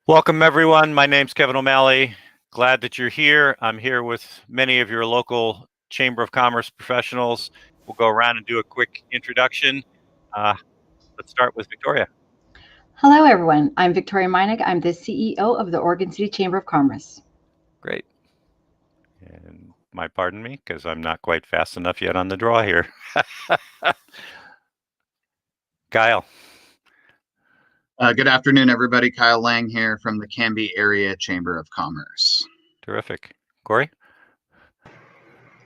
Welcome, everyone. My name's Kevin O'Malley. Glad that you're here. I'm here with many of your local Chamber of Commerce professionals. We'll go around and do a quick introduction. Let's start with Victoria. Hello, everyone. I'm Victoria Meinig. I'm the CEO of the Oregon City Chamber of Commerce. Great. And pardon me, because I'm not quite fast enough yet on the draw here. Kyle. Good afternoon, everybody. Kyle Lang here from the Canby Area Chamber of Commerce. Terrific. Corey?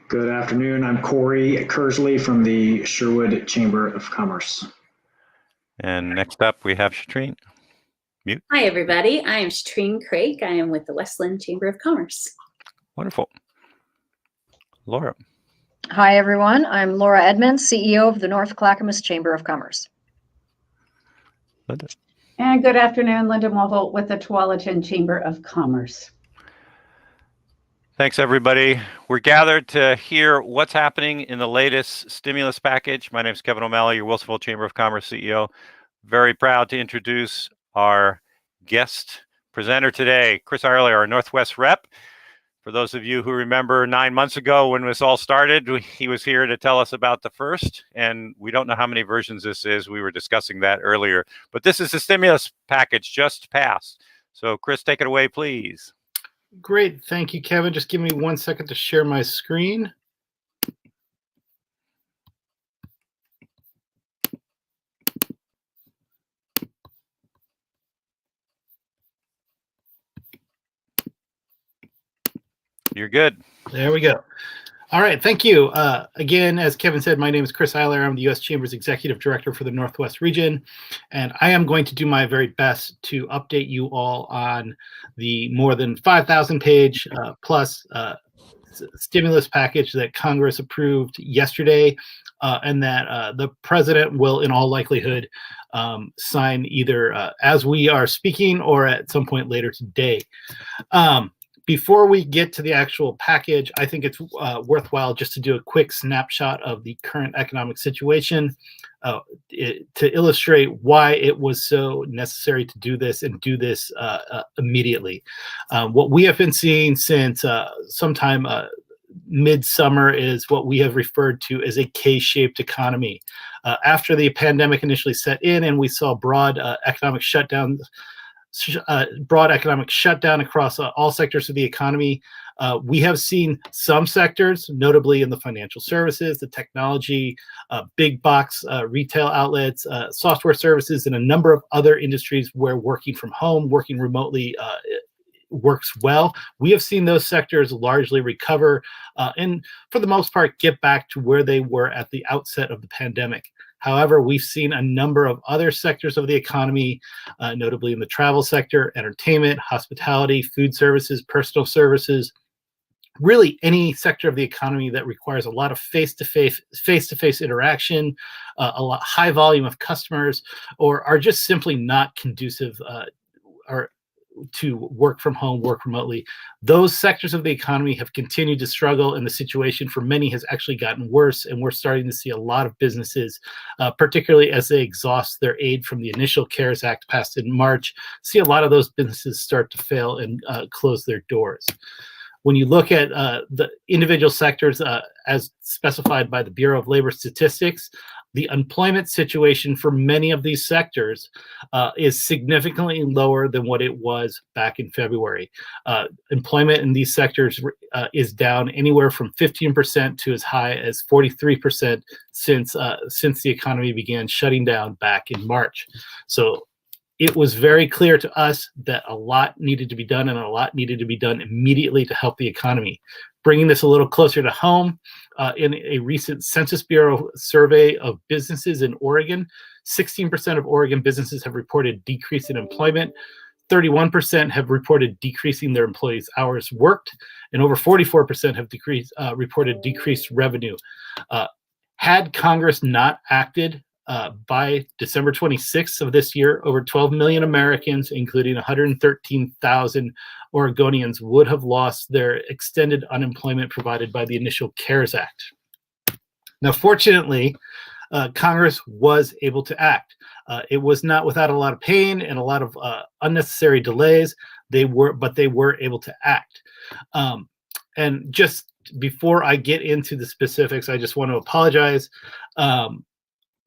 Good afternoon. I'm Corey Kersley from the Sherwood Chamber of Commerce. And next up, we have Shatrine. Mute. Hi, everybody. I am Shatrine Craig. I am with the Westland Chamber of Commerce. Wonderful. Laura. Hi, everyone. I'm Laura Edmonds, CEO of the North Clackamas Chamber of Commerce. Linda. And good afternoon, Linda Mothel with the Tualatin Chamber of Commerce. Thanks, everybody. We're gathered to hear what's happening in the latest stimulus package. My name is Kevin O'Malley, your Wilsonville Chamber of Commerce CEO. Very proud to introduce our guest presenter today, Chris Eyler, our Northwest rep. For those of you who remember 9 months ago when this all started, he was here to tell us about the first, and we don't know how many versions this is. We were discussing that earlier, but this is the stimulus package just passed. So Chris, take it away, please. Great. Thank you, Kevin. Just give me 1 second to share my screen. You're good. There we go. All right. Thank you. Again, as Kevin said, my name is Chris Eyler. I'm the U.S. Chamber's Executive Director for the Northwest region, and I am going to do my very best to update you all on the more than 5,000-page plus stimulus package that Congress approved yesterday, and that the president will, in all likelihood, sign either as we are speaking or at some point later today. Before we get to the actual package, I think it's worthwhile just to do a quick snapshot of the current economic situation to illustrate why it was so necessary to do this and do this immediately. What we have been seeing since sometime midsummer is what we have referred to as a K-shaped economy. After the pandemic initially set in and we saw broad economic shutdown across all sectors of the economy. We have seen some sectors, notably in the financial services, the technology, big box retail outlets, software services, and a number of other industries where working from home, working remotely works well. We have seen those sectors largely recover and for the most part get back to where they were at the outset of the pandemic. However, we've seen a number of other sectors of the economy, notably in the travel sector, entertainment, hospitality, food services, personal services, really any sector of the economy that requires a lot of face-to-face interaction, high volume of customers, or are just simply not conducive to work from home, work remotely. Those sectors of the economy have continued to struggle, and the situation for many has actually gotten worse, and we're starting to see a lot of businesses, particularly as they exhaust their aid from the initial CARES Act passed in March, see a lot of those businesses start to fail and close their doors. When you look at the individual sectors as specified by the Bureau of Labor Statistics, the employment situation for many of these sectors is significantly lower than what it was back in February. Employment in these sectors is down anywhere from 15% to as high as 43% since the economy began shutting down back in March. So it was very clear to us that a lot needed to be done, and a lot needed to be done immediately to help the economy. Bringing this a little closer to home, in a recent Census Bureau survey of businesses in Oregon, 16% of Oregon businesses have reported decrease in employment, 31% have reported decreasing their employees' hours worked, and over 44% have reported decreased revenue. Had Congress not acted by December 26th of this year, over 12 million Americans, including 113,000 Oregonians, would have lost their extended unemployment provided by the initial CARES Act. Now, fortunately, Congress was able to act. It was not without a lot of pain and a lot of unnecessary delays. But they were able to act. And just before I get into the specifics, I just want to apologize.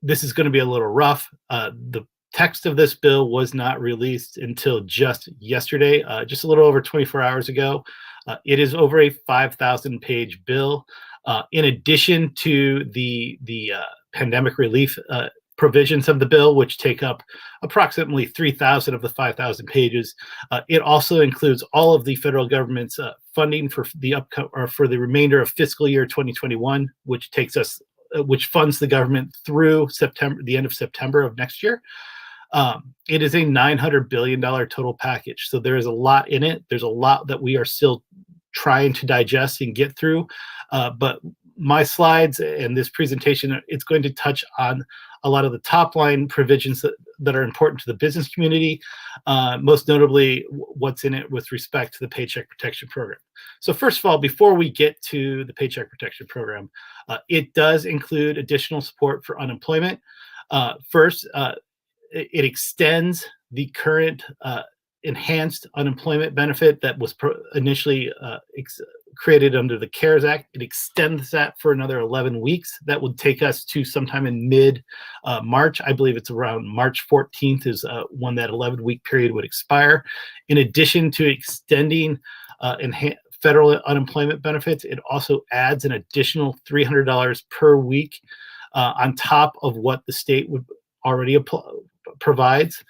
This is going to be a little rough. The text of this bill was not released until just yesterday, just a little over 24 hours ago. It is over a 5,000-page bill. In addition to the pandemic relief provisions of the bill, which take up approximately 3,000 of the 5,000 pages, it also includes all of the federal government's funding for the remainder of fiscal year 2021, which funds the government through the end of September of next year. It is a $900 billion total package. So there is a lot in it. There's a lot that we are still trying to digest and get through. But my slides and this presentation, it's going to touch on a lot of the top line provisions that are important to the business community, most notably what's in it with respect to the Paycheck Protection Program. So first of all, before we get to the Paycheck Protection Program, it does include additional support for unemployment. First, it extends the current enhanced unemployment benefit that was initially created under the CARES Act. It extends that for another 11 weeks. That would take us to sometime in mid-March. I believe it's around March 14th is when that 11-week period would expire. In addition to extending federal unemployment benefits, it also adds an additional $300 per week on top of what the state would already provides.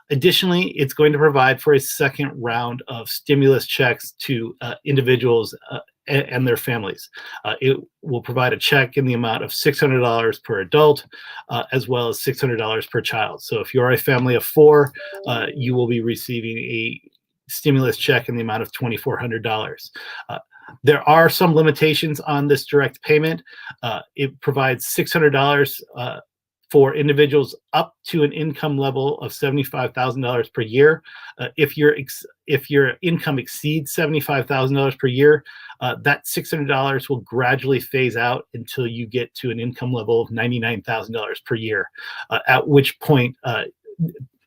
Additionally, it's going to provide for a second round of stimulus checks to individuals and their families. It will provide a check in the amount of $600 per adult, as well as $600 per child. So if you're a family of 4, you will be receiving a stimulus check in the amount of $2,400. There are some limitations on this direct payment. It provides $600 for individuals up to an income level of $75,000 per year. If your income exceeds $75,000 per year, that $600 will gradually phase out until you get to an income level of $99,000 per year, at which point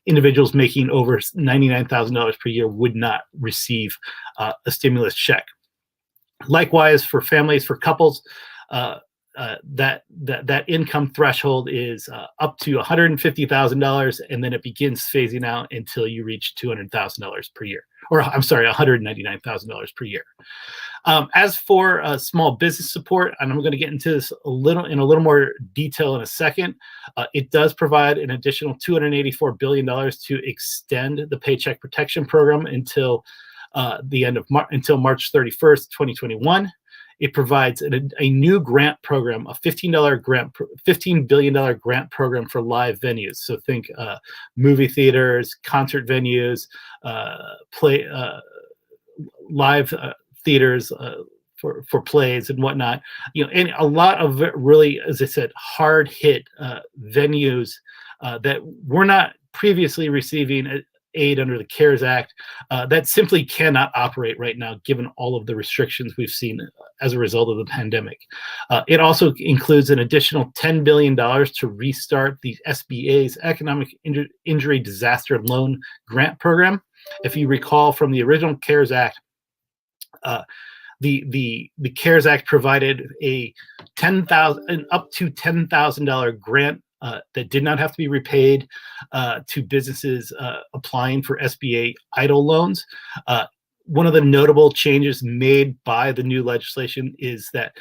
individuals making over $99,000 per year would not receive a stimulus check. Likewise, for families, for couples, that income threshold is up to $150,000, and then it begins phasing out until you reach $200,000 per year, or I'm sorry, $199,000 per year. As for small business support, and I'm going to get into this in a little more detail in a second, it does provide an additional $284 billion to extend the Paycheck Protection Program until until March 31st, 2021. It provides a new grant program, a $15 billion grant program for live venues. So think movie theaters, concert venues, live theaters for plays and whatnot. And a lot of really, as I said, hard hit venues that were not previously receiving aid under the CARES Act that simply cannot operate right now, given all of the restrictions we've seen as a result of the pandemic. It also includes an additional $10 billion to restart the SBA's Economic Injury Disaster Loan Grant Program. If you recall from the original CARES Act, the CARES Act provided an up to $10,000 grant that did not have to be repaid to businesses applying for SBA EIDL loans. One of the notable changes made by the new legislation is that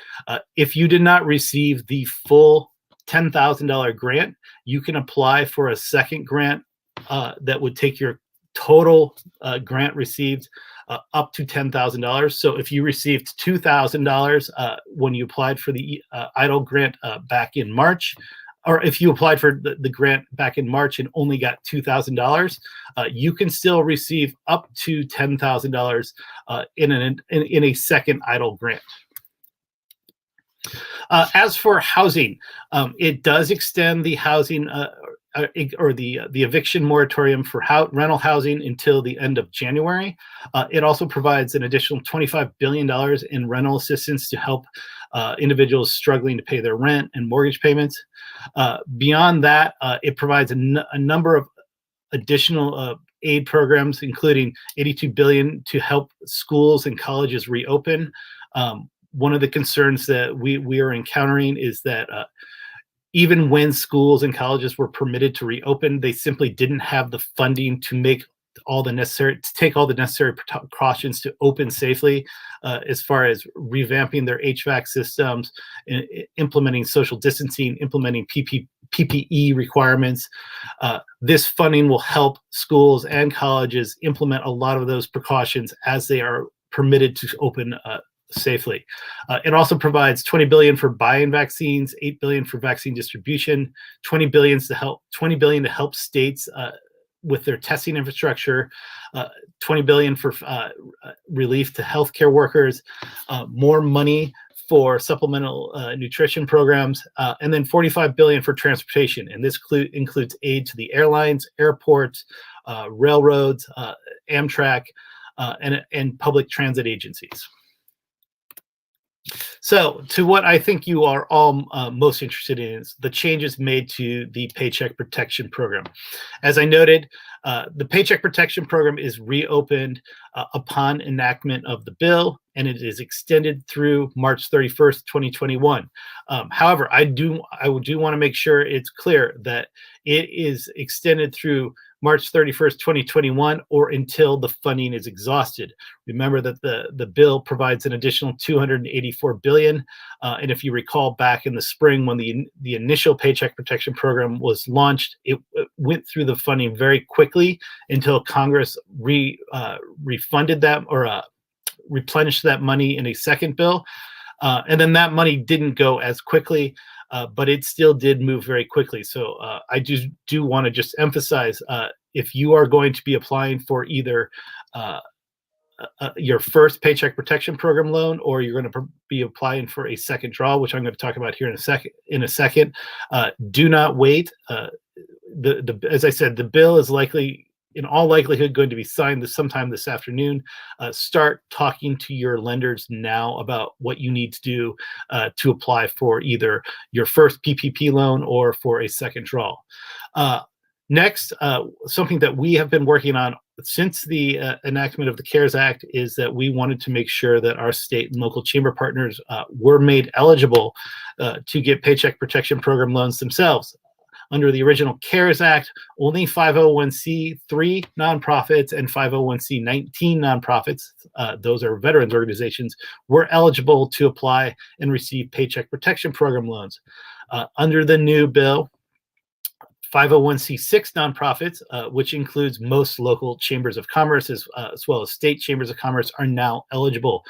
if you did not receive the full $10,000 grant, you can apply for a second grant that would take your total grant received up to $10,000. So if you received $2,000 when you applied for the EIDL grant back in March, or if you applied for the grant back in March and only got $2,000, you can still receive up to $10,000 in a second EIDL grant. As for housing, it does extend the housing or the eviction moratorium for rental housing until the end of January. It also provides an additional $25 billion in rental assistance to help individuals struggling to pay their rent and mortgage payments. Beyond that, it provides a number of additional aid programs, including $82 billion to help schools and colleges reopen. One of the concerns that we are encountering is that even when schools and colleges were permitted to reopen, they simply didn't have the funding to take all the necessary precautions to open safely, as far as revamping their HVAC systems, implementing social distancing, implementing PPE requirements. This funding will help schools and colleges implement a lot of those precautions as they are permitted to open safely. It also provides $20 billion for buying vaccines, $8 billion for vaccine distribution, $20 billion to help states with their testing infrastructure, $20 billion for relief to healthcare workers, more money for supplemental nutrition programs, and then $45 billion for transportation. And this includes aid to the airlines, airports, railroads, Amtrak, and public transit agencies. So, to what I think you are all most interested in is the changes made to the Paycheck Protection Program. As I noted, the Paycheck Protection Program is reopened upon enactment of the bill, and it is extended through March 31st, 2021. However, I do want to make sure it's clear that it is extended through March 31st, 2021, or until the funding is exhausted. Remember that the bill provides an additional $284 billion. And if you recall back in the spring when the initial Paycheck Protection Program was launched, it went through the funding very quickly until Congress refunded that or replenished that money in a second bill. And then that money didn't go as quickly, but it still did move very quickly. So I do want to just emphasize, if you are going to be applying for either your first Paycheck Protection Program loan, or you're going to be applying for a second draw, which I'm going to talk about here in a second, do not wait. As I said, the bill is likely, in all likelihood, going to be signed sometime this afternoon. Start talking to your lenders now about what you need to do to apply for either your first PPP loan or for a second draw. Next, something that we have been working on since the enactment of the CARES Act is that we wanted to make sure that our state and local chamber partners were made eligible to get Paycheck Protection Program loans themselves. Under the original CARES Act, only 501c3 nonprofits and 501c19 nonprofits, those are veterans organizations, were eligible to apply and receive Paycheck Protection Program loans. Under the new bill, 501c6 nonprofits, which includes most local chambers of commerce as well as state chambers of commerce, are now eligible.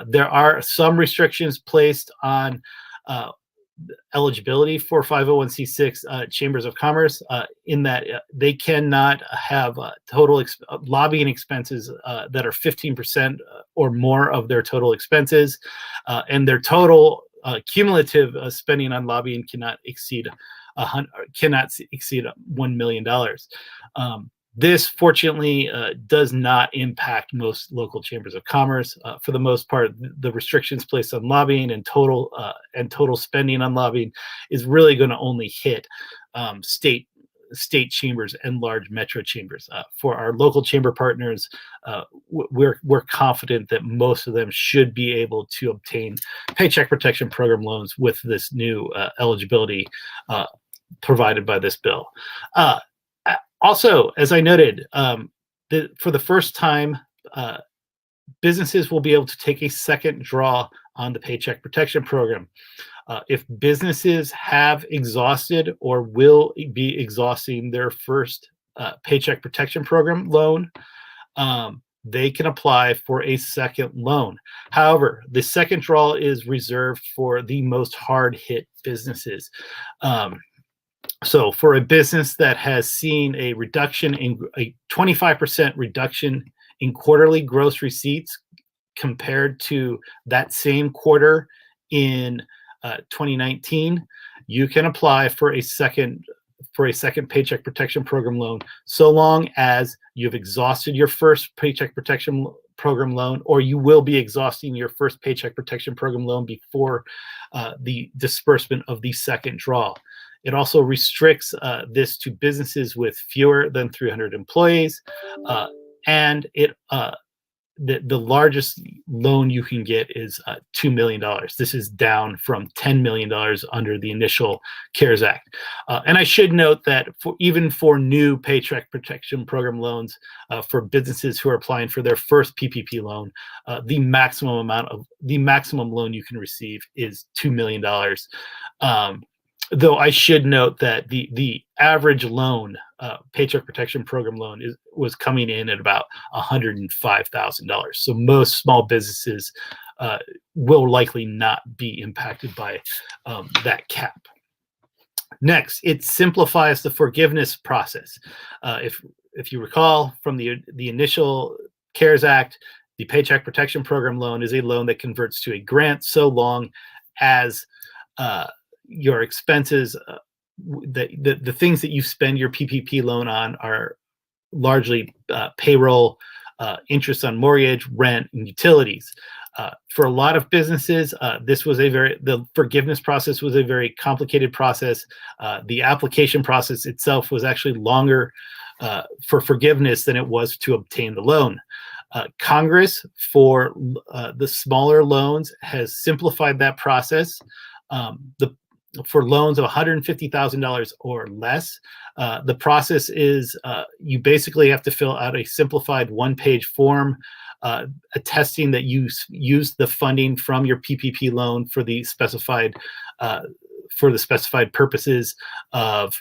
There are some restrictions placed on eligibility for 501c6 chambers of commerce, in that they cannot have total lobbying expenses that are 15% or more of their total expenses, and their total cumulative spending on lobbying cannot exceed $1 million. This, fortunately, does not impact most local chambers of commerce. For the most part, the restrictions placed on lobbying and total spending on lobbying is really going to only hit state chambers and large metro chambers. For our local chamber partners, we're confident that most of them should be able to obtain Paycheck Protection Program loans with this new eligibility provided by this bill. Also, as I noted, for the first time, businesses will be able to take a second draw on the Paycheck Protection Program. If businesses have exhausted or will be exhausting their first Paycheck Protection Program loan, they can apply for a second loan. However, the second draw is reserved for the most hard-hit businesses. So for a business that has seen a 25% reduction in quarterly gross receipts compared to that same quarter in 2019, you can apply for a second Paycheck Protection Program loan, so long as you've exhausted your first Paycheck Protection program loan, or you will be exhausting your first Paycheck Protection Program loan before the disbursement of the second draw. It also restricts this to businesses with fewer than 300 employees, and the largest loan you can get is $2 million. This is down from $10 million under the initial CARES Act. And I should note that even for new Paycheck Protection Program loans, for businesses who are applying for their first PPP loan, the maximum loan you can receive is $2 million. Though I should note that the average loan, Paycheck Protection Program loan, was coming in at about $105,000. So most small businesses will likely not be impacted by that cap. Next, it simplifies the forgiveness process. If you recall from the initial CARES Act, the Paycheck Protection Program loan is a loan that converts to a grant so long as your expenses, the things that you spend your PPP loan on are largely payroll, interest on mortgage, rent, and utilities. For a lot of businesses, the forgiveness process was a very complicated process. The application process itself was actually longer for forgiveness than it was to obtain the loan. Congress, for the smaller loans, has simplified that process. For loans of $150,000 or less, the process is you basically have to fill out a simplified one-page form attesting that you used the funding from your PPP loan for the specified purposes of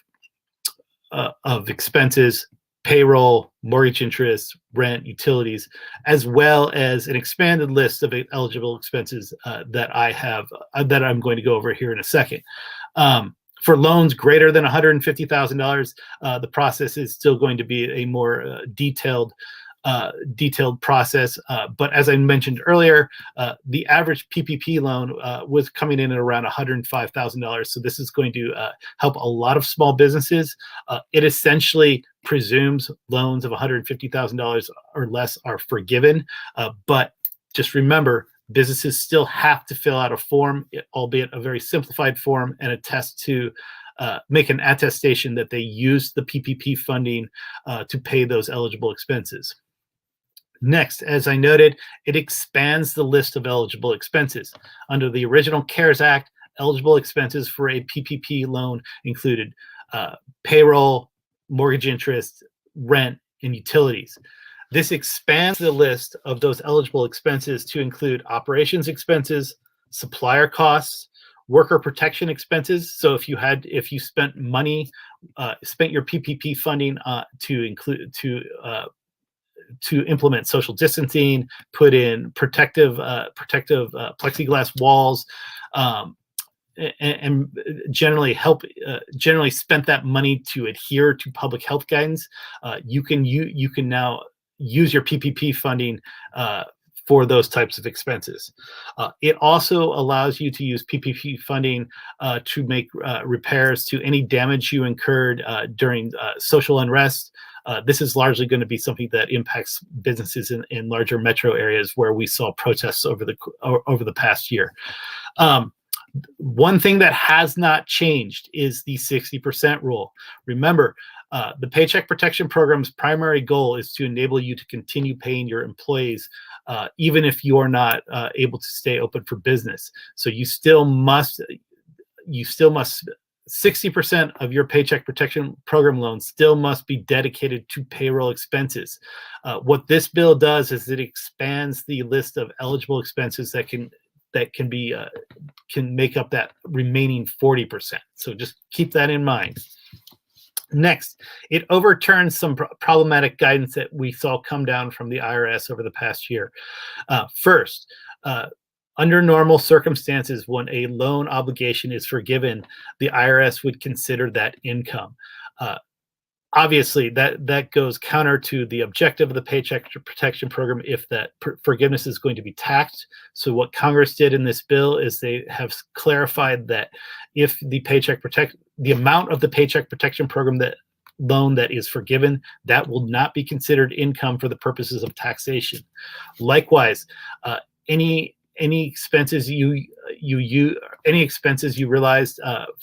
expenses, payroll, mortgage interest, rent, utilities, as well as an expanded list of eligible expenses that I'm going to go over here in a second. For loans greater than $150,000, the process is still going to be a more detailed process. But as I mentioned earlier, the average PPP loan was coming in at around $105,000. So this is going to help a lot of small businesses. It essentially presumes loans of $150,000 or less are forgiven. But just remember, businesses still have to fill out a form, albeit a very simplified form, and make an attestation that they used the PPP funding to pay those eligible expenses. Next, as I noted, it expands the list of eligible expenses. Under the original CARES Act, eligible expenses for a PPP loan included payroll, mortgage interest, rent, and utilities. This expands the list of those eligible expenses to include operations expenses, supplier costs, worker protection expenses. So if you spent your PPP funding to implement social distancing, put in protective plexiglass walls, and generally spent that money to adhere to public health guidance, you can now use your PPP funding for those types of expenses. It also allows you to use PPP funding to make repairs to any damage you incurred during social unrest. This is largely going to be something that impacts businesses in larger metro areas where we saw protests over the past year. One thing that has not changed is the 60% rule. Remember, the Paycheck Protection Program's primary goal is to enable you to continue paying your employees even if you are not able to stay open for business. So you still must 60% of your Paycheck Protection Program loan still must be dedicated to payroll expenses. What this bill does is it expands the list of eligible expenses that can make up that remaining 40%. So just keep that in mind. Next, it overturns some problematic guidance that we saw come down from the IRS over the past year. First, under normal circumstances, when a loan obligation is forgiven, the IRS would consider that income. Obviously, that goes counter to the objective of the Paycheck Protection Program if that forgiveness is going to be taxed. So what Congress did in this bill is they have clarified that if the amount of the Paycheck Protection Program that loan that is forgiven, that will not be considered income for the purposes of taxation. Likewise, any expenses any expenses you realized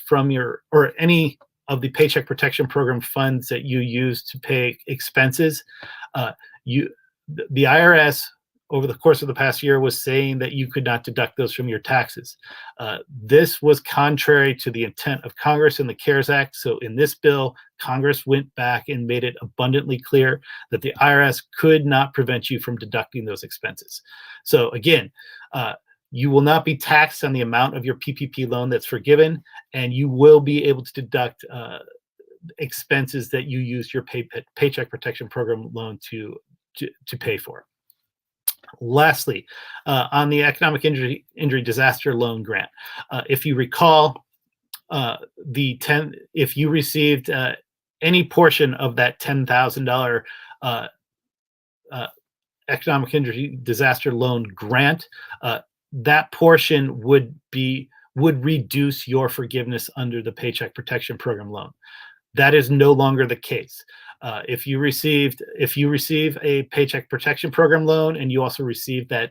from your, or any of the Paycheck Protection Program funds that you use to pay expenses, the IRS over the course of the past year was saying that you could not deduct those from your taxes. This was contrary to the intent of Congress in the CARES Act. So in this bill, Congress went back and made it abundantly clear that the IRS could not prevent you from deducting those expenses. So again, you will not be taxed on the amount of your PPP loan that's forgiven, and you will be able to deduct expenses that you used your Paycheck Protection Program loan to pay for. Lastly, on the economic injury disaster loan grant, if you recall, if you received any portion of that $10,000 economic injury disaster loan grant, that portion would reduce your forgiveness under the Paycheck Protection Program loan. That is no longer the case. If you receive a Paycheck Protection Program loan and you also receive that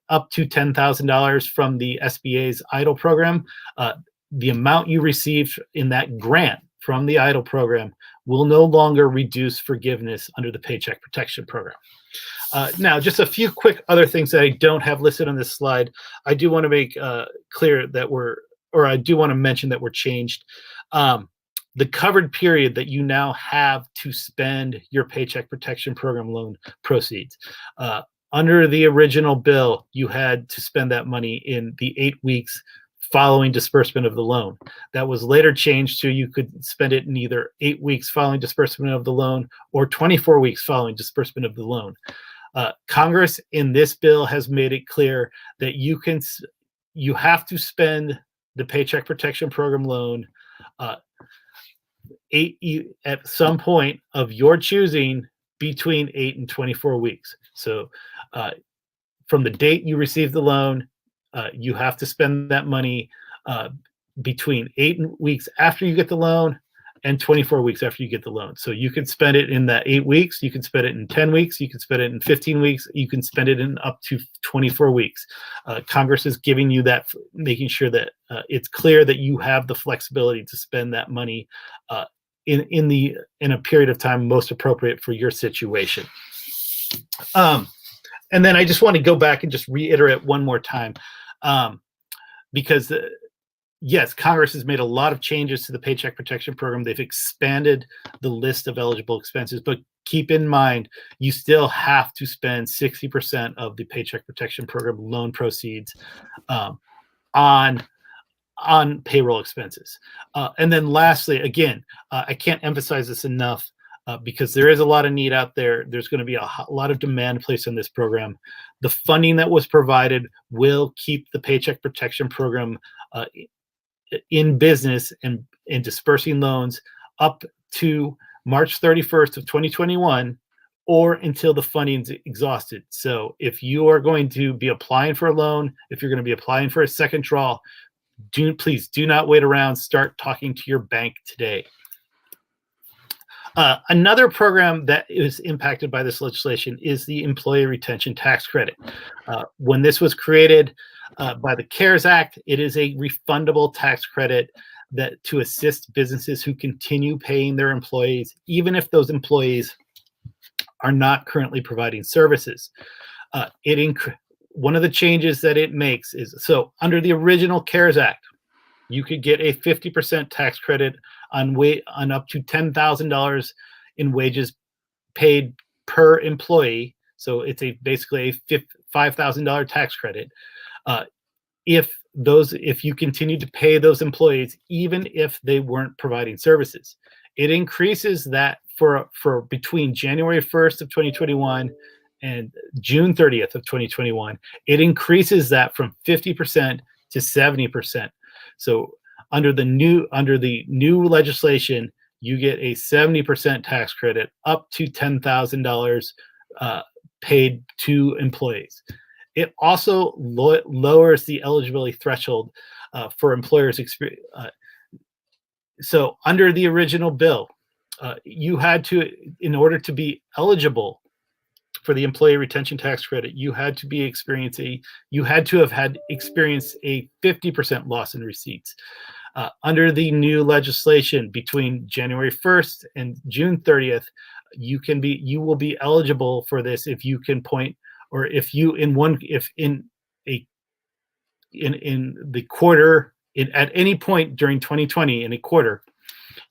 up to $10,000 from the SBA's EIDL program, the amount you received in that grant from the EIDL program will no longer reduce forgiveness under the Paycheck Protection Program. Now, just a few quick other things that I don't have listed on this slide. I do want to make clear that I do want to mention that we're changed. The covered period that you now have to spend your Paycheck Protection Program loan proceeds. Under the original bill, you had to spend that money in the 8 weeks following disbursement of the loan. That was later changed to you could spend it in either 8 weeks following disbursement of the loan or 24 weeks following disbursement of the loan. Congress in this bill has made it clear that you have to spend the Paycheck Protection Program loan at some point of your choosing between 8 and 24 weeks. So from the date you receive the loan, you have to spend that money between 8 weeks after you get the loan and 24 weeks after you get the loan. So you can spend it in that 8 weeks, you can spend it in 10 weeks, you can spend it in 15 weeks, you can spend it in up to 24 weeks. Congress is giving you that, making sure that it's clear that you have the flexibility to spend that money in a period of time most appropriate for your situation. And then I just want to go back and just reiterate one more time, because yes, Congress has made a lot of changes to the Paycheck Protection Program. They've expanded the list of eligible expenses, but keep in mind, you still have to spend 60% of the Paycheck Protection Program loan proceeds on payroll expenses. And then lastly, again, I can't emphasize this enough because there is a lot of need out there. There's going to be a lot of demand placed on this program. The funding that was provided will keep the Paycheck Protection Program in business and dispersing loans up to March 31st of 2021 or until the funding is exhausted. So if you are going to be applying for a loan, if you're going to be applying for a second draw, please do not wait around. Start talking to your bank today. Another program that is impacted by this legislation is the Employee Retention Tax Credit. When this was created by the CARES Act, it is a refundable tax credit that to assist businesses who continue paying their employees, even if those employees are not currently providing services. One of the changes that it makes is, so under the original CARES Act, you could get a 50% tax credit on up to $10,000 in wages paid per employee. So it's basically a $5,000 tax credit. If you continue to pay those employees, even if they weren't providing services. It increases that for between January 1st of 2021 and June 30th of 2021, it increases that from 50% to 70%. So under the new legislation, you get a 70% tax credit up to $10,000 paid to employees. It also lowers the eligibility threshold for employers. So under the original bill, you had to, in order to be eligible for the employee retention tax credit, you had to have had experienced a 50% loss in receipts. Under the new legislation, between January 1st and June 30th, you will be eligible for this if you can point, or if you in the quarter, at any point during 2020 in a quarter,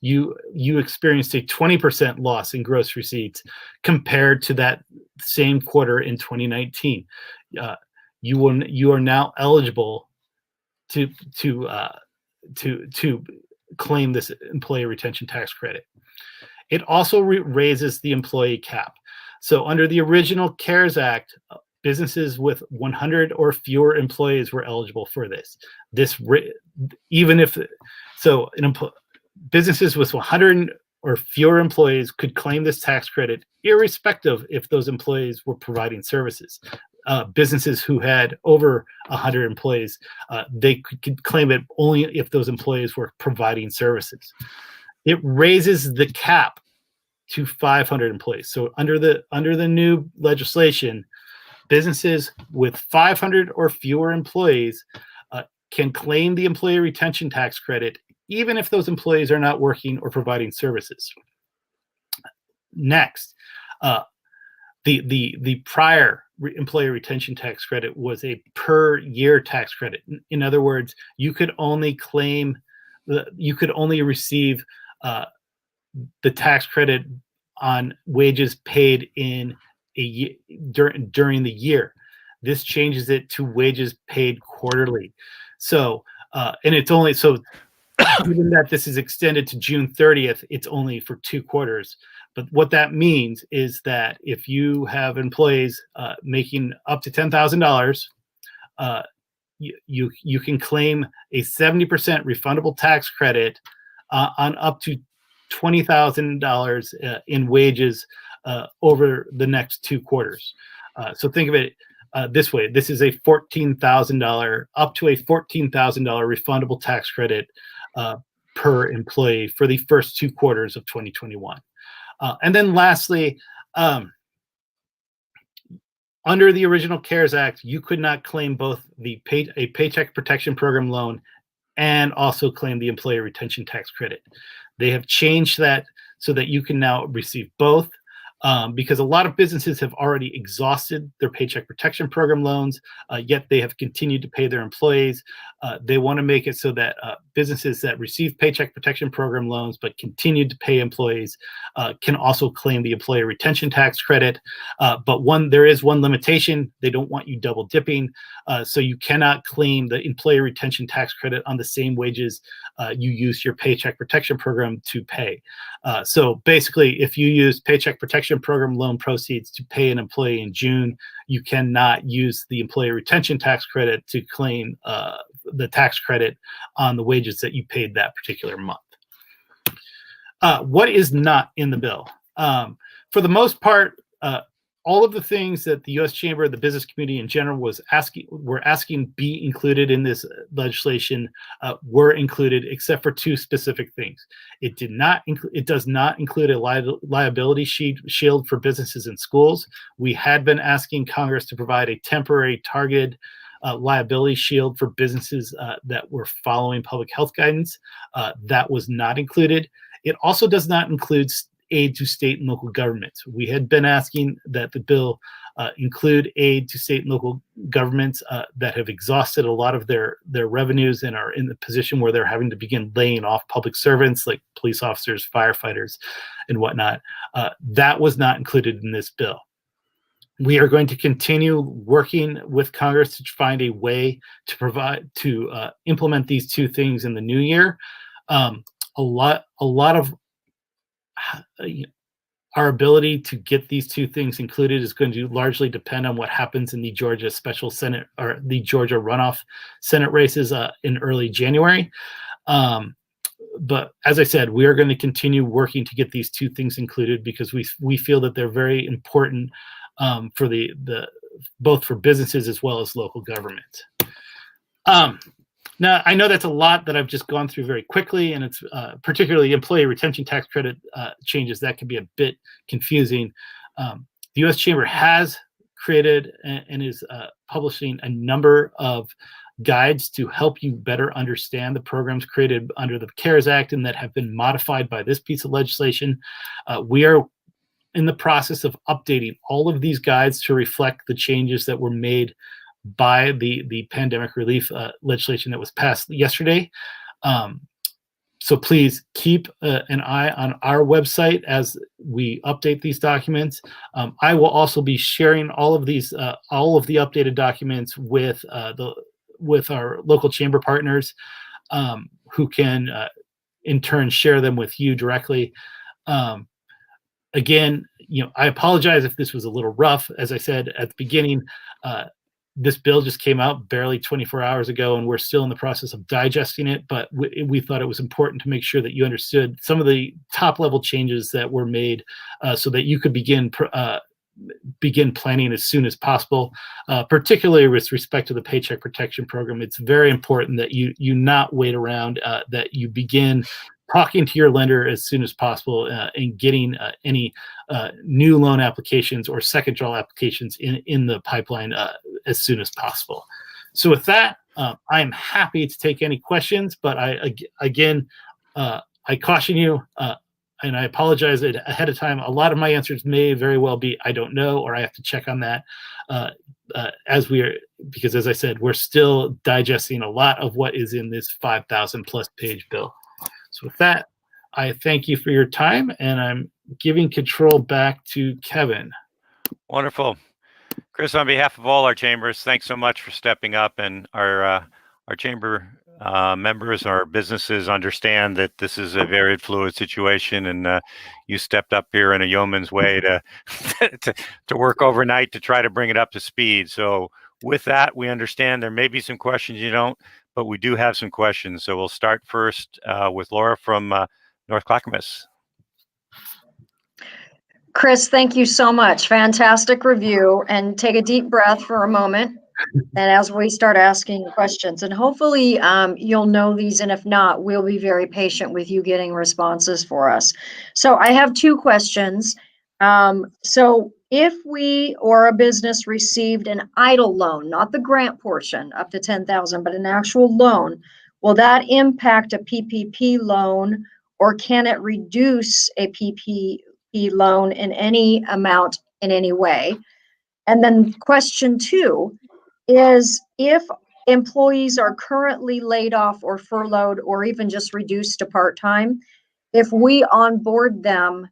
you experienced a 20% loss in gross receipts compared to that same quarter in 2019. You are now eligible to claim this employee retention tax credit. It also raises the employee cap. So under the original CARES Act, businesses with 100 or fewer employees were eligible for this. Businesses with 100 or fewer employees could claim this tax credit, irrespective if those employees were providing services. Businesses who had over 100 employees, they could claim it only if those employees were providing services. It raises the cap to 500 employees. So under the new legislation, businesses with 500 or fewer employees can claim the employee retention tax credit, even if those employees are not working or providing services. Next, the prior employee retention tax credit was a per year tax credit. In other words, you could only receive the tax credit on wages paid in during the year. This changes it to wages paid quarterly. So, and it's only so. Given that this is extended to June 30th, it's only for 2 quarters. But what that means is that if you have employees making up to $10,000, you can claim a 70% refundable tax credit on up to $20,000 in wages over the next 2 quarters. So think of it this way: this is a $14,000 up to a $14,000 refundable tax credit per employee for the first 2 quarters of 2021. And then lastly, under the original CARES Act, you could not claim both a Paycheck Protection Program loan and also claim the employee retention tax credit. They have changed that so that you can now receive both. Because a lot of businesses have already exhausted their Paycheck Protection Program loans, yet they have continued to pay their employees. They want to make it so that businesses that receive Paycheck Protection Program loans but continue to pay employees can also claim the employee retention tax credit. But there is one limitation: they don't want you double dipping, so you cannot claim the employee retention tax credit on the same wages you use your Paycheck Protection Program to pay. So basically, if you use Paycheck Protection Program loan proceeds to pay an employee in June, you cannot use the employee retention tax credit to claim the tax credit on the wages that you paid that particular month. What is not in the bill? For the most part, all of the things that the U.S. Chamber, the business community in general, were asking be included in this legislation were included, except for 2 specific things. It does not include a liability shield for businesses and schools. We had been asking Congress to provide a temporary targeted liability shield for businesses that were following public health guidance. That was not included. It also does not include aid to state and local governments. We had been asking that the bill include aid to state and local governments that have exhausted a lot of their revenues and are in the position where they're having to begin laying off public servants like police officers, firefighters, and whatnot. That was not included in this bill. We are going to continue working with Congress to find a way to implement these 2 things in the new year. A lot of our ability to get these 2 things included is going to largely depend on what happens in the Georgia special Senate or the Georgia runoff Senate races in early January. But as I said, we are going to continue working to get these 2 things included because we feel that they're very important for both for businesses as well as local government. Now, I know that's a lot that I've just gone through very quickly, and it's particularly employee retention tax credit changes that can be a bit confusing. The U.S. Chamber has created and is publishing a number of guides to help you better understand the programs created under the CARES Act and that have been modified by this piece of legislation. We are in the process of updating all of these guides to reflect the changes that were made by the pandemic relief legislation that was passed yesterday. So please keep an eye on our website as we update these documents. I will also be sharing all of the updated documents with our local chamber partners, who can in turn share them with you directly. Again, I apologize if this was a little rough. As I said at the beginning, this bill just came out barely 24 hours ago, and we're still in the process of digesting it. But we thought it was important to make sure that you understood some of the top-level changes that were made, so that you could begin planning as soon as possible. Particularly with respect to the Paycheck Protection Program, it's very important that you not wait around. That you begin talking to your lender as soon as possible and getting any new loan applications or second draw applications in the pipeline as soon as possible. So with that, I am happy to take any questions, but I caution you, and I apologize ahead of time. A lot of my answers may very well be I don't know, or I have to check on that, because as I said, we're still digesting a lot of what is in this 5,000+ page bill. So with that, I thank you for your time, and I'm giving control back to Kevin. Wonderful. Chris, on behalf of all our chambers, thanks so much for stepping up, and our chamber members, our businesses understand that this is a very fluid situation, and you stepped up here in a yeoman's way to to work overnight to try to bring it up to speed. So with that, we understand there may be some questions you don't, but we do have some questions. So we'll start first with Laura from North Clackamas. Chris, thank you so much. Fantastic review. And take a deep breath for a moment. And as we start asking questions, and hopefully you'll know these, and if not, we'll be very patient with you getting responses for us. So I have two questions. So if we or a business received an EIDL loan, not the grant portion up to 10,000, but an actual loan, will that impact a PPP loan, or can it reduce a PPP loan in any amount in any way? And then question two is, if employees are currently laid off or furloughed or even just reduced to part-time, if we onboard them,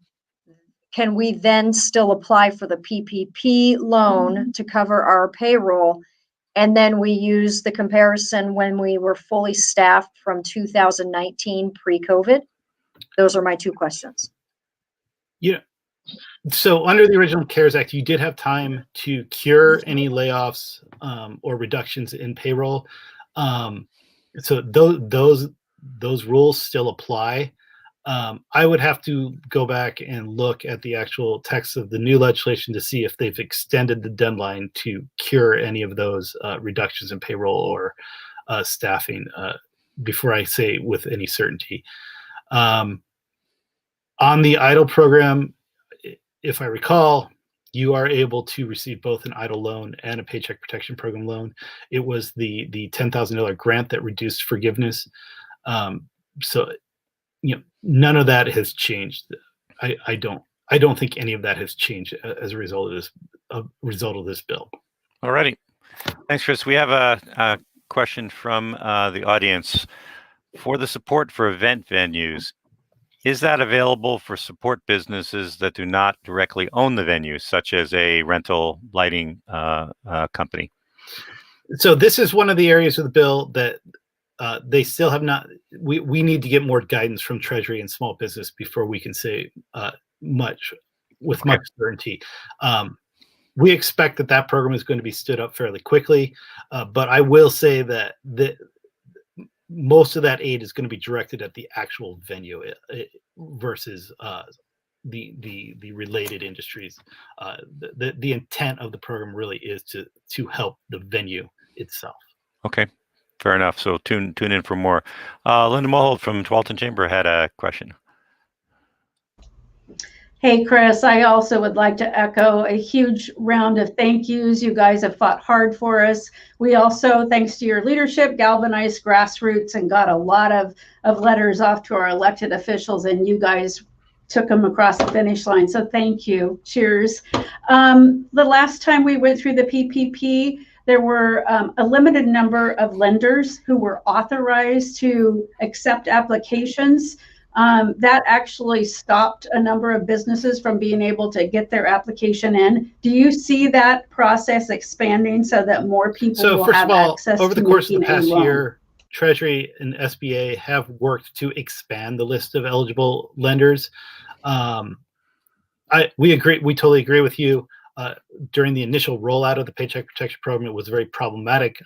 can we then still apply for the PPP loan to cover our payroll? And then we use the comparison when we were fully staffed from 2019 pre-COVID? Those are my two questions. Yeah. So under the original CARES Act, you did have time to cure any layoffs or reductions in payroll. So those rules still apply. I would have to go back and look at the actual text of the new legislation to see if they've extended the deadline to cure any of those reductions in payroll or staffing before I say with any certainty. On the EIDL program, if I recall, you are able to receive both an EIDL loan and a Paycheck Protection Program loan. It was the $10,000 grant that reduced forgiveness. So none of that has changed. I don't think any of that has changed as a result of this bill. All righty. Thanks, Chris. We have a question from the audience. For the support for event venues, is that available for support businesses that do not directly own the venue, such as a rental lighting company? So this is one of the areas of the bill that they still have not. We need to get more guidance from Treasury and small business before we can say much certainty. We expect that program is going to be stood up fairly quickly, but I will say that most of that aid is going to be directed at the actual venue versus the related industries. The intent of the program really is to help the venue itself. Okay. Fair enough. So tune in for more. Linda Mohold from Tualatin Chamber had a question. Hey, Chris, I also would like to echo a huge round of thank yous. You guys have fought hard for us. We also, thanks to your leadership, galvanized grassroots and got a lot of letters off to our elected officials, and you guys took them across the finish line. So thank you. Cheers. The last time we went through the PPP, there were a limited number of lenders who were authorized to accept applications. That actually stopped a number of businesses from being able to get their application in. Do you see that process expanding so that more people will have access to over the course of the making a past loan? year, Treasury and SBA have worked to expand the list of eligible lenders. We totally agree with you. During the initial rollout of the Paycheck Protection Program, it was very problematic.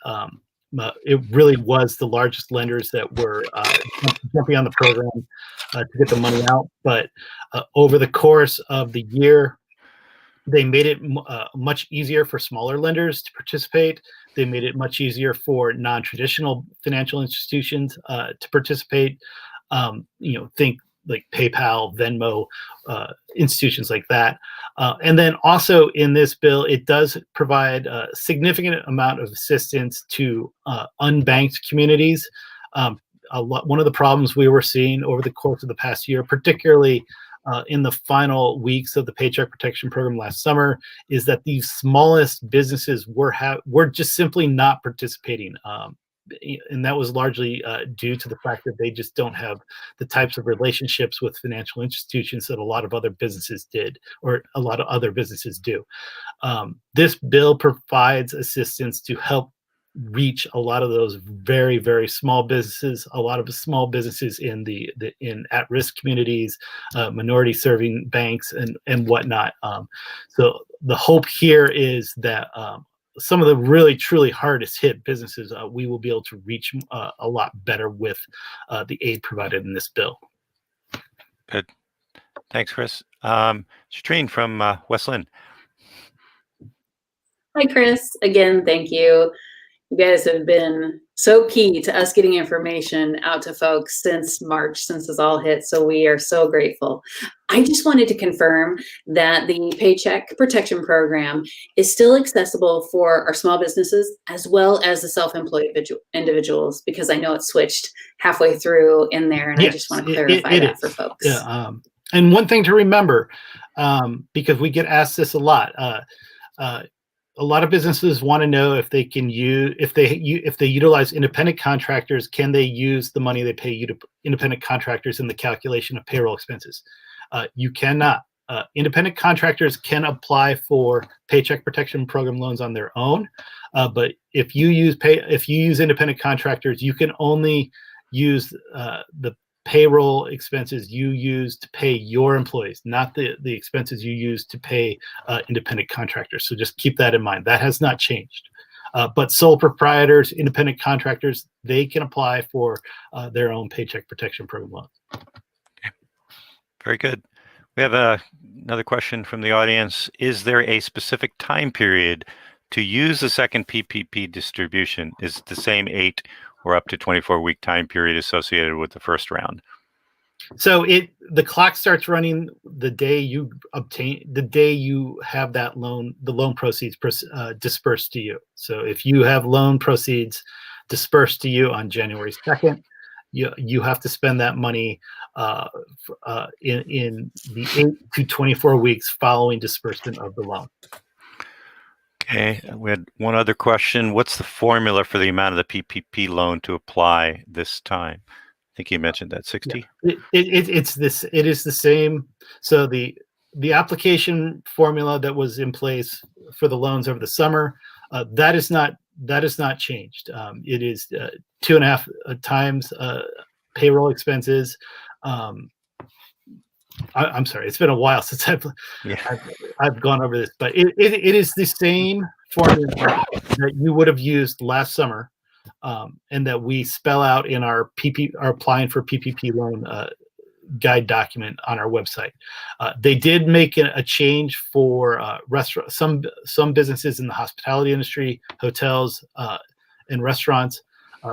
It really was the largest lenders that were jumping on the program to get the money out. But over the course of the year, they made it much easier for smaller lenders to participate. They made it much easier for non-traditional financial institutions to participate. Think like PayPal, Venmo, institutions like that. And then also in this bill, it does provide a significant amount of assistance to unbanked communities. One of the problems we were seeing over the course of the past year, particularly in the final weeks of the Paycheck Protection Program last summer, is that these smallest businesses were just simply not participating. And that was largely due to the fact that they just don't have the types of relationships with financial institutions that a lot of other businesses did, or a lot of other businesses do. This bill provides assistance to help reach a lot of those very, very small businesses, a lot of small businesses in in at-risk communities, minority serving banks and whatnot. So the hope here is that some of the really truly hardest hit businesses, we will be able to reach a lot better with the aid provided in this bill. Good. Thanks, Chris. Shatrine from West Lynn. Hi, Chris. Again, thank you. You guys have been so key to us getting information out to folks since March, since this all hit. So we are so grateful. I just wanted to confirm that the Paycheck Protection Program is still accessible for our small businesses as well as the self-employed individuals, because I know it switched halfway through in there, and Yes, I just want to clarify that for folks. Yeah, and one thing to remember, because we get asked this a lot of businesses want to know if they can if they utilize independent contractors, can they use the money they pay independent contractors in the calculation of payroll expenses? You cannot. Independent contractors can apply for Paycheck Protection Program loans on their own, but if you use independent contractors, you can only use the payroll expenses you use to pay your employees, not the expenses you use to pay independent contractors. So just keep that in mind. That has not changed. But sole proprietors, independent contractors, they can apply for their own Paycheck Protection Program loans. Okay. Very good. We have another question from the audience. Is there a specific time period to use the second PPP distribution? Is it the same 8 or up to 24-week time period associated with the first round? So the clock starts running the day you have that loan, the loan proceeds dispersed to you. So if you have loan proceeds dispersed to you on January 2nd, you have to spend that money in the 8 to 24 weeks following disbursement of the loan. Okay, we had one other question. What's the formula for the amount of the PPP loan to apply this time? I think you mentioned that 60. Yeah. It is the same. So the application formula that was in place for the loans over the summer, that is not changed. It is 2.5 times payroll expenses. I'm sorry, it's been a while since I've gone over this, but it is the same formula that you would have used last summer, and that we spell out in our applying for PPP loan guide document on our website. They did make a change for some businesses in the hospitality industry, hotels, and restaurants.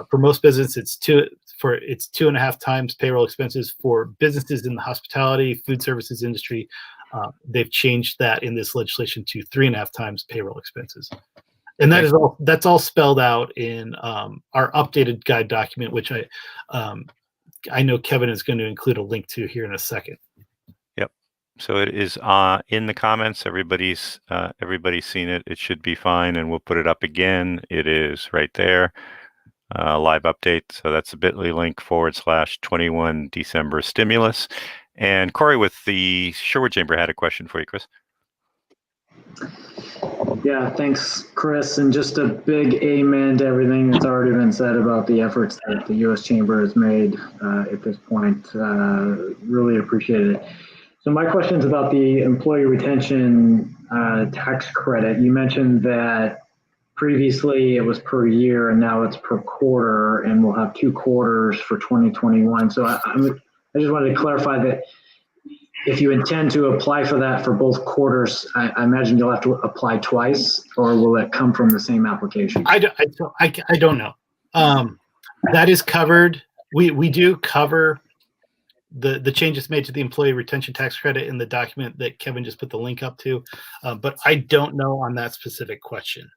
For most businesses, it's 2.5 times payroll expenses. For businesses in the hospitality, food services industry, they've changed that in this legislation to 3.5 times payroll expenses. And that's all spelled out in our updated guide document, which I know Kevin is going to include a link to here in a second. Yep. So it is in the comments. Everybody's seen it. It should be fine, and we'll put it up again. It is right there. Live update. So that's a bit.ly link /21 December stimulus. And Corey with the Sherwood Chamber had a question for you, Chris. Yeah, thanks, Chris. And just a big amen to everything that's already been said about the efforts that the U.S. Chamber has made at this point. Really appreciate it. So my question is about the employee retention tax credit. You mentioned that previously it was per year and now it's per quarter, and we'll have 2 quarters for 2021. So I just wanted to clarify that if you intend to apply for that for both quarters, I imagine you'll have to apply twice, or will it come from the same application? I don't know. That is covered. We do cover the changes made to the employee retention tax credit in the document that Kevin just put the link up to, but I don't know on that specific question.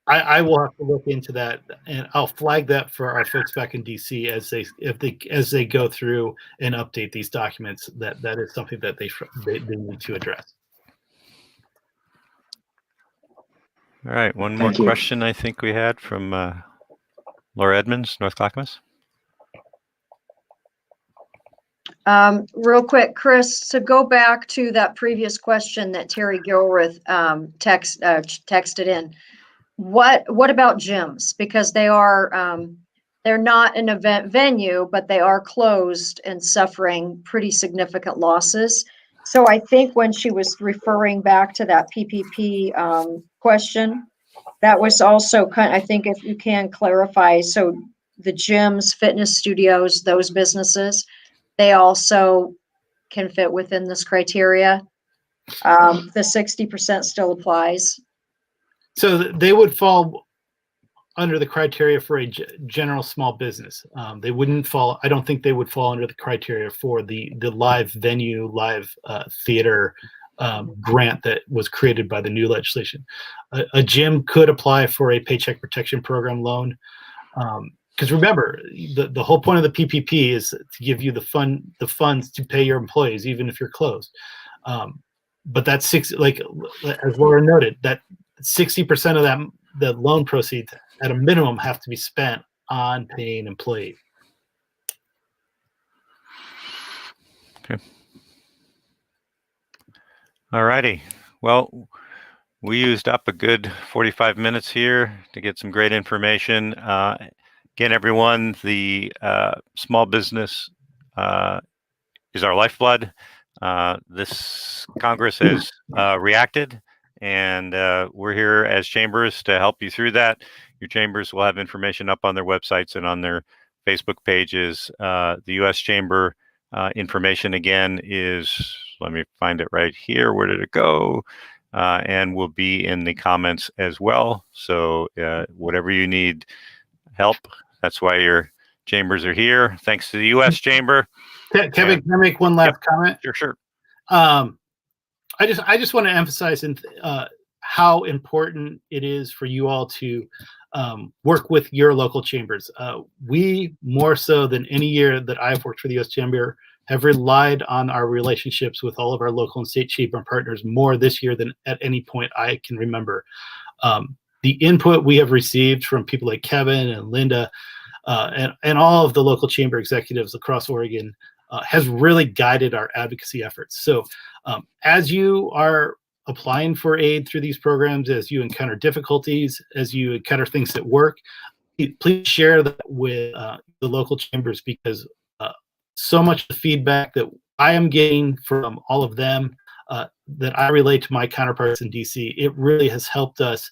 I will have to look into that, and I'll flag that for our folks back in DC as they go through and update these documents. That is something that they need to address. All right, one more question I think we had from Laura Edmonds, North Clackamas. Real quick, Chris, to go back to that previous question that Terry Gilreath texted in. What about gyms? Because they are they're not an event venue, but they are closed and suffering pretty significant losses. So I think when she was referring back to that PPP question, that was also I think if you can clarify, so the gyms, fitness studios, those businesses, they also can fit within this criteria. The 60% still applies. So they would fall under the criteria for a general small business. They wouldn't fall. I don't think they would fall under the criteria for the live venue, live theater grant that was created by the new legislation. A gym could apply for a Paycheck Protection Program loan. Because remember, the whole point of the PPP is to give you the funds to pay your employees, even if you're closed. But that's as Laura noted, that 60% of the loan proceeds at a minimum have to be spent on paying employees. Okay. All righty. Well, we used up a good 45 minutes here to get some great information. Again, everyone, the small business is our lifeblood. This Congress has reacted, and we're here as chambers to help you through that. Your chambers will have information up on their websites and on their Facebook pages. The U.S. Chamber information, again, is, let me find it right here. Where did it go? And will be in the comments as well. So whatever you need help, that's why your chambers are here. Thanks to the U.S. Chamber. Kevin, can I make one last comment? Sure. I just want to emphasize how important it is for you all to work with your local chambers. We, more so than any year that I've worked for the U.S. Chamber, have relied on our relationships with all of our local and state chamber partners more this year than at any point I can remember. The input we have received from people like Kevin and Linda and all of the local chamber executives across Oregon has really guided our advocacy efforts. So as you are applying for aid through these programs, as you encounter difficulties, as you encounter things that work, please share that with the local chambers, because so much of the feedback that I am getting from all of them that I relate to my counterparts in DC, it really has helped us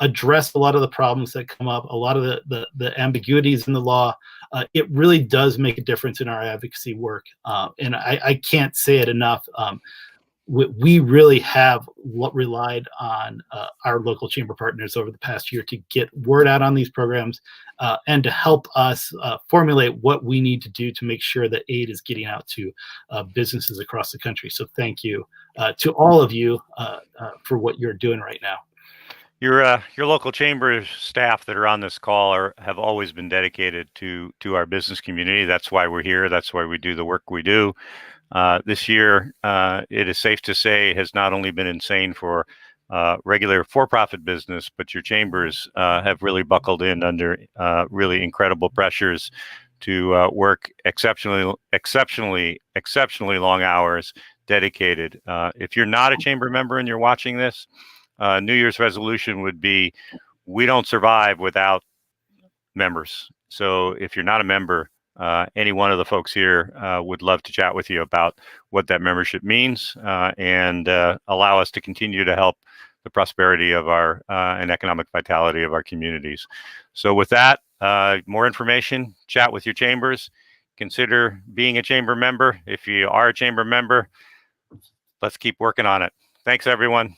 address a lot of the problems that come up, a lot of the ambiguities in the law. It really does make a difference in our advocacy work. And I can't say it enough. we really have relied on our local chamber partners over the past year to get word out on these programs and to help us formulate what we need to do to make sure that aid is getting out to businesses across the country. So thank you to all of you for what you're doing right now. Your local chamber staff that are on this call have always been dedicated to our business community. That's why we're here. That's why we do the work we do. This year, it is safe to say, has not only been insane for regular for-profit business, but your chambers have really buckled in under really incredible pressures to work exceptionally long hours, dedicated. If you're not a chamber member and you're watching this, New Year's resolution would be, we don't survive without members. So if you're not a member, any one of the folks here would love to chat with you about what that membership means and allow us to continue to help the prosperity of our and economic vitality of our communities. So with that, more information, chat with your chambers, consider being a chamber member. If you are a chamber member, let's keep working on it. Thanks, everyone.